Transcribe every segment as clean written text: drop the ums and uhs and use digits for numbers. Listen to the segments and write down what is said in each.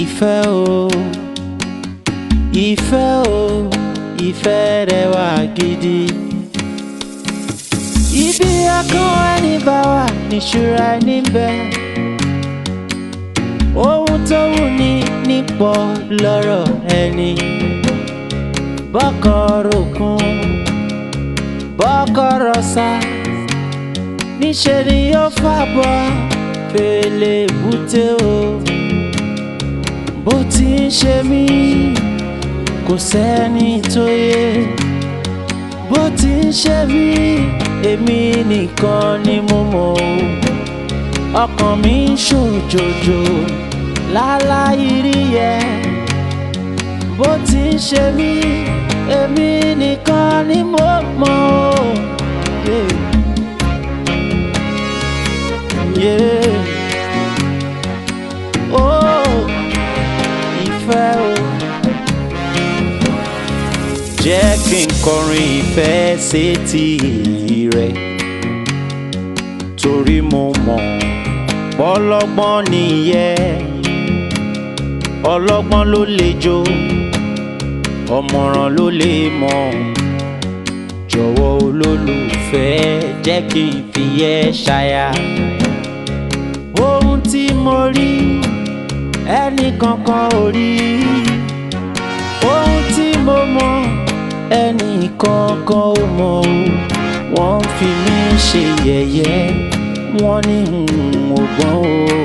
Ìfẹ́ o, ìfẹ́ o, ìfẹ́ rẹ̀ wà gidi. Ibi ọkàn ẹni bá wà níṣúra ẹni bẹ́ẹ̀. Ohun tó wù ní nípò lọ́rọ̀ ẹni. Bọ́kọ̀rọ̀ kún, bọ́kọ̀rọ̀ sá. Níṣe ni yóò fàbọ̀ fèlè búté o. Bó ti ń ṣe mí kò sẹ́ni tó yé. Bó ti ń ṣe mí èmi nìkan ni mo mọ̀ o. Ọkàn mi ń ṣòjòjò láláì rí yẹ. Bó ti ń ṣe mí èmi nìkan ni mo mọ̀ o. Yeah. Oh, ìfẹ́ o. Jẹ́ kí n kọrin ìfẹ́ sétí rẹ̀, torí mo mọ̀ ọlọ́gbọ́n nìyẹn. Ọlọ́gbọ́n ló lè jó, ọ̀mọ̀ràn ló lè mọ̀. Jọ̀wọ́ olólùfẹ́ jẹ́ kí n fi ẹ́ ṣaya. Ohun tí mo rí ẹnì kankan ò rí. Ohun tí mo mọ̀ ẹnì kankan ò mọ̀ o. Wọ́n ń fi mí ṣe yẹ̀yẹ́, wọ́n ní ọgbọ́n o.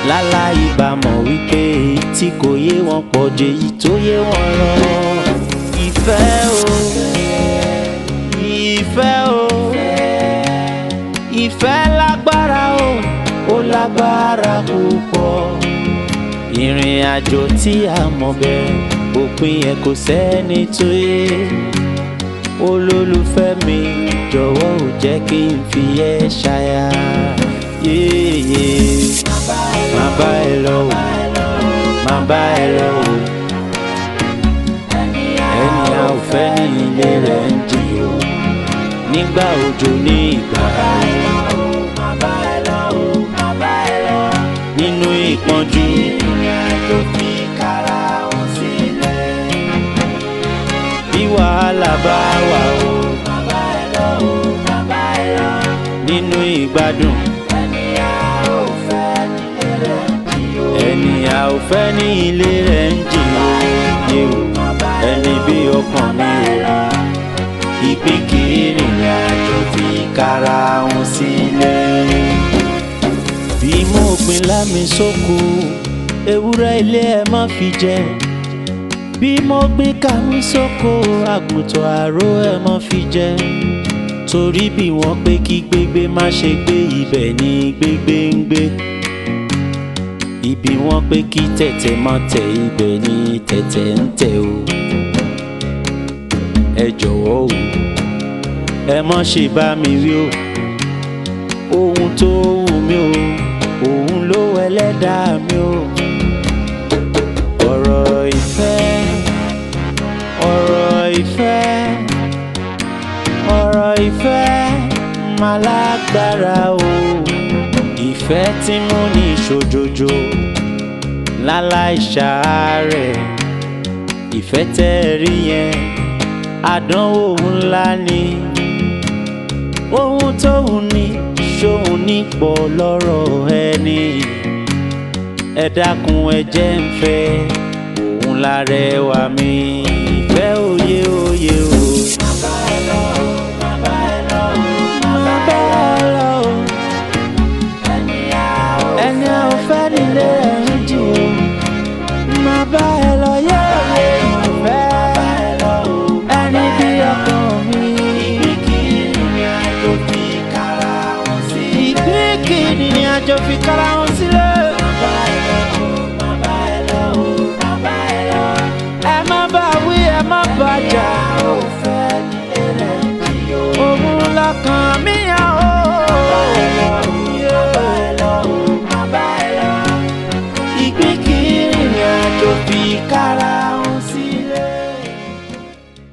Láláì bá mọ̀ wípé tí kò yé wọn pọ̀ jù èyí tó yé wọn lọ. Ìfẹ́ o, ìfẹ́ o, ìfẹ́ lágbára o, ó lágbára púpọ̀. Ìrìn àjò tí a mọ̀ bẹ́ẹ̀, òpin ẹ̀ kò sẹ́ni tó yé. Olólùfẹ́ mi jọ̀wọ́ ò jẹ́ kí n fi ẹ́ ṣaya. Yéyé má bá ẹ lọ o, má bá ẹ lọ o. Ẹni a ò fẹ́ ní ilé rẹ̀ ń jì o. Nígbà òjò ní ìgbà ẹ̀rùn. Nínú ìpọ́njú tó fi kára wọn sílẹ̀. Bí wàhálà bá wà o, nínú ìgbádùn. Ẹni a ò fẹ́ ní ilé rẹ̀ ń jì o. Ẹni bí ọkàn mi o. Ìpín kìí rìnrìn àjò fi kára wọn sílẹ̀. Bí mo gbin lámi sóko, ewúrẹ́ ilé ẹ má fi jẹ. Bí mo gbin kàmí sóko, àgùntàn àró ẹ má fi jẹ. Torí bí wọ́n pé kí gbégbé má ṣe gbé, ibẹ̀ ni gbégbé ń gbé. Ibi wọ́n pé kí tẹ̀tẹ̀ má tẹ̀, ibẹ̀ ni tẹ̀tẹ̀ ń tẹ̀ o. Ẹ jọ̀wọ́ o, ẹ má ṣe bá mi wí o. Ohun tó wù mí o, òun ló ẹlẹ́dàá mi o. Ọ̀rọ̀ ìfẹ́, ọ̀rọ̀ ìfẹ́, ọ̀rọ̀ ìfẹ́ máa lágbára o. Ìfẹ́ tí mo ní ṣòjòjò láláì ṣàárẹ̀. Ìfẹ́ tẹ́ rí yẹn àdánwò ńlá ni. Ohun tó wù ní ṣóhun nípò lọ́rọ̀ ẹni. Ẹ dákun ẹ jẹ́ ń fẹ́, òun lárẹwà mi. Ìfẹ́ òye òye o. Má bá ẹ lọ o, má bá ẹ lọ o, má bá ẹ lọ o. Ẹni a ò fẹ́ nílé ẹ̀ ń jì o. Má bá ẹ lọ yẹ́ òye ìfẹ́. Ẹni bí ọkàn mi. Ìrìn àjò fi kára wọn sílẹ̀. Ẹ má bá wí, ẹ má bá jà. Òun lọ́kàn mi.